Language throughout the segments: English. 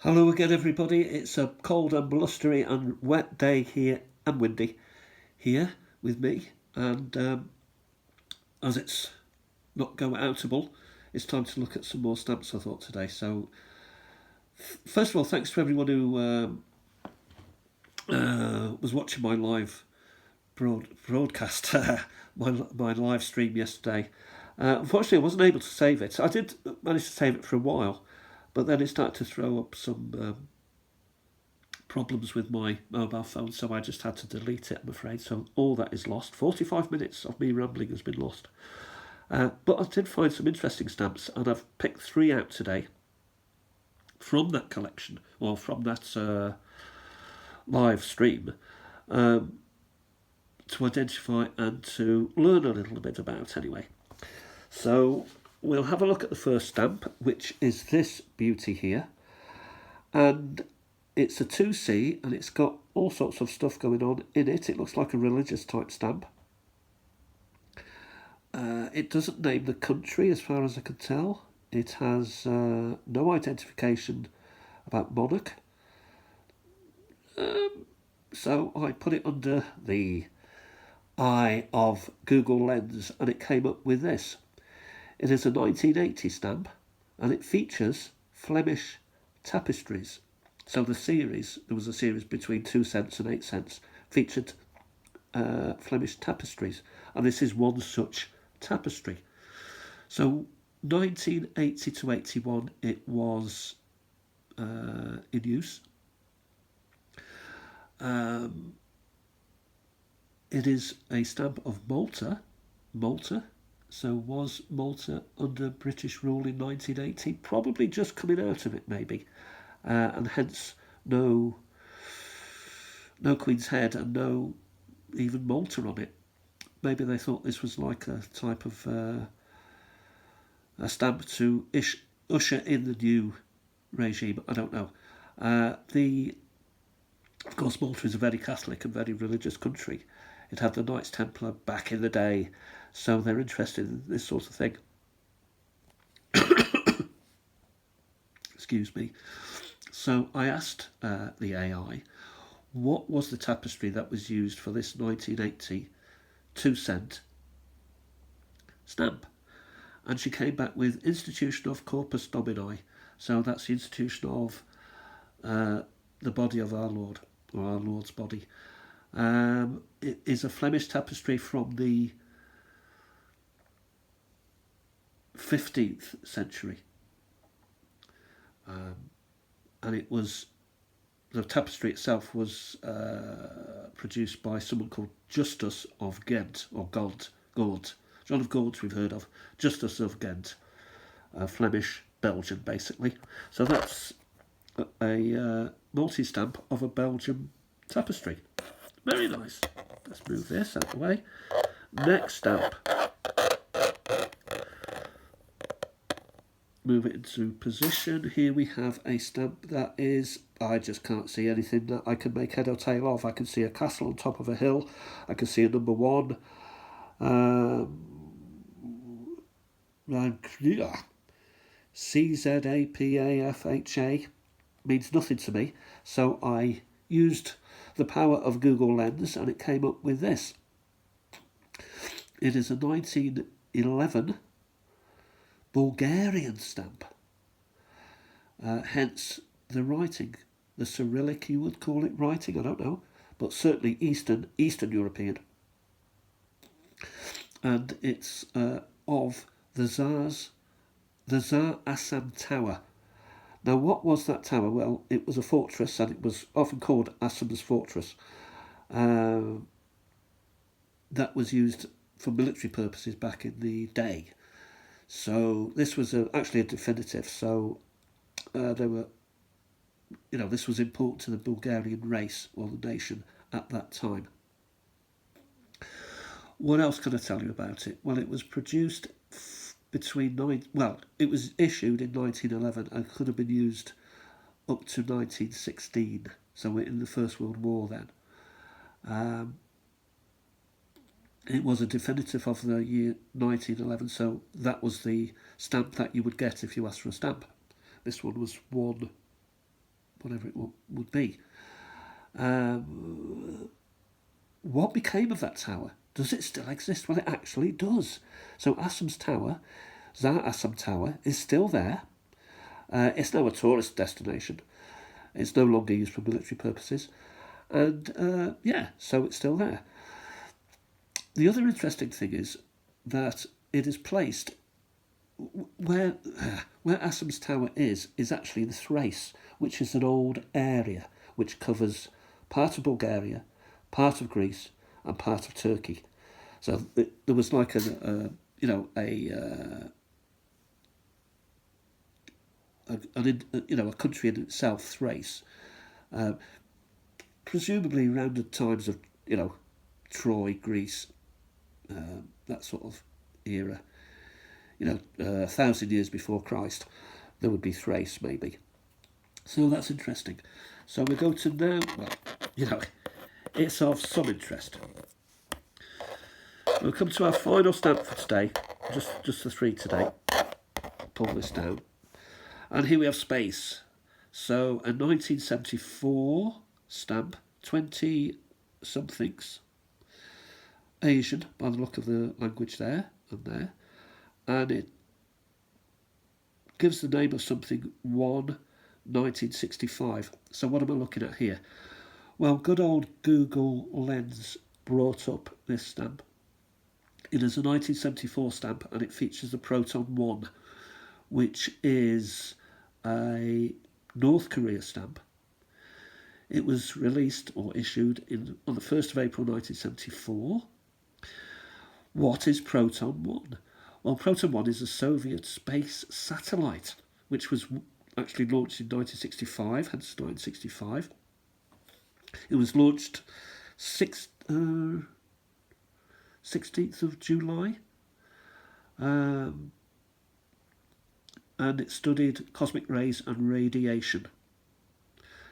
Hello again, everybody. It's a cold and blustery and wet day here and windy here with me. And as it's not go outable, it's time to look at some more stamps, I thought, today. So, first of all, thanks to everyone who was watching my live broadcast, my live stream yesterday. Unfortunately, I wasn't able to save it. I did manage to save it for a while, but then it started to throw up some problems with my mobile phone, so I just had to delete it, I'm afraid. So all that is lost. 45 minutes of me rambling has been lost. But I did find some interesting stamps, and I've picked 3 out today from that collection, or from that live stream, to identify and to learn a little bit about anyway. So we'll have a look at the first stamp, which is this beauty here. And it's a 2C, and it's got all sorts of stuff going on in it. It looks like a religious type stamp. It doesn't name the country as far as I can tell. It has no identification about monarch. So I put it under the eye of Google Lens, and it came up with this. It is a 1980 stamp, and it features Flemish tapestries. So the series, there was a series between 2 cents and 8 cents, featured Flemish tapestries, and this is one such tapestry. So 1980 to 81 it was in use. It is a stamp of Malta. So was Malta under British rule in 1980? Probably just coming out of it, maybe. And hence no Queen's Head and no even Malta on it. Maybe they thought this was like a type of a stamp to usher in the new regime. I don't know. Of course, Malta is a very Catholic and very religious country. It had the Knights Templar back in the day, so they're interested in this sort of thing. Excuse me. So I asked the AI, what was the tapestry that was used for this 1980 2-cent stamp? And she came back with Institution of Corpus Domini. So that's the institution of the body of our Lord, or our Lord's body. It is a Flemish tapestry from the 15th century. And it was, the tapestry itself was produced by someone called Justus of Ghent, or Gaunt. John of Gaunt we've heard of, Justus of Ghent, Flemish Belgian basically. So that's a multi-stamp of a Belgian tapestry. Very nice. Let's move this out of the way. Next stamp. Move it into position. Here we have a stamp that is, I just can't see anything that I can make head or tail of. I can see a castle on top of a hill. I can see a number 1. CZAPAFHA means nothing to me. So I used the power of Google Lens, and it came up with this. It is a 1911 Bulgarian stamp. Hence the writing, the Cyrillic you would call it writing, I don't know, but certainly Eastern European. And it's of the Tsar Assam Tower. Now, what was that tower? Well, it was a fortress, and it was often called Assam's Fortress. That was used for military purposes back in the day. So this was actually a definitive. So they were, this was important to the Bulgarian race or the nation at that time. What else can I tell you about it? Well, it was produced it was issued in 1911 and could have been used up to 1916. So we're in the First World War then. It was a definitive of the year 1911, so that was the stamp that you would get if you asked for a stamp. This one was 1 whatever it would be. What became of that tower? Does it still exist? Well, it actually does. So Assam's Tower, Tsar Assam Tower, is still there. It's now a tourist destination. It's no longer used for military purposes. And so it's still there. The other interesting thing is that it is placed where Assam's Tower is actually in Thrace, which is an old area which covers part of Bulgaria, part of Greece, and part of Turkey. So there was like a country in itself, Thrace, presumably around the times of Troy, Greece, that sort of era. 1,000 years before Christ, there would be Thrace maybe. So that's interesting. So we go to now. Well, it's of some interest. We'll come to our final stamp for today. Just the three today. Pull this down. And here we have space. So a 1974 stamp, 20-somethings. Asian, by the look of the language there and there. And it gives the name of something 1965. So what am I looking at here? Well, good old Google Lens brought up this stamp. It is a 1974 stamp, and it features the Proton 1, which is a North Korea stamp. It was released or issued on the 1st of April 1974. What is Proton 1? Well, Proton 1 is a Soviet space satellite, which was actually launched in 1965, hence 1965. It was launched 16th of July. And it studied cosmic rays and radiation.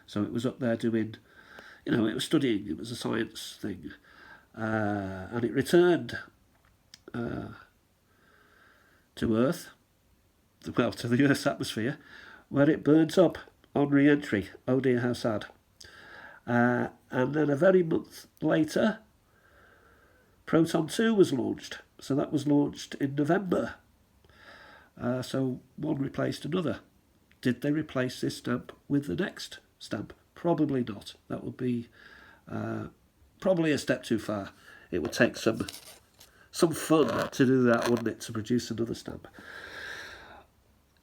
So it was up there doing, it was studying, it was a science thing. And it returned to Earth, to the Earth's atmosphere, where it burnt up on re-entry. Oh dear, how sad. And then a very month later, Proton 2 was launched. So that was launched in November. So one replaced another. Did they replace this stamp with the next stamp? Probably not. That would be probably a step too far. It would take some fun to do that, wouldn't it, to produce another stamp.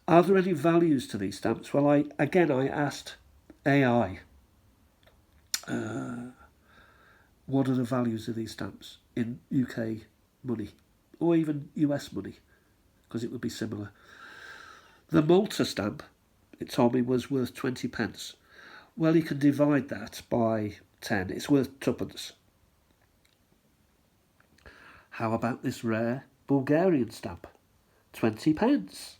Are there any values to these stamps? Well, I asked AI, what are the values of these stamps in UK money, or even US money, because it would be similar. The Malta stamp, it told me, was worth 20 pence. Well, you can divide that by 10. It's worth twopence. How about this rare Bulgarian stamp? 20 pence.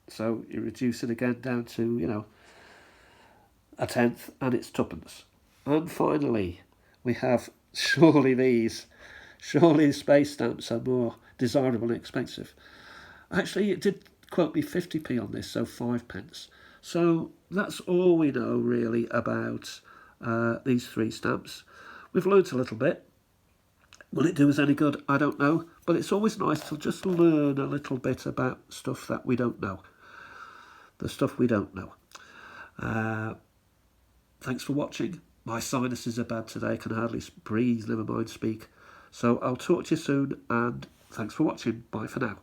So you reduce it again down to, a tenth, and it's twopence. And finally, we have surely space stamps are more desirable and expensive. Actually, it did quote me 50p on this, so 5 pence. So that's all we know really about these three stamps. We've learnt a little bit. Will it do us any good? I don't know. But it's always nice to just learn a little bit about stuff that we don't know. The stuff we don't know. Thanks for watching. My sinuses are bad today. I can hardly breathe, never mind speak. So I'll talk to you soon, and thanks for watching. Bye for now.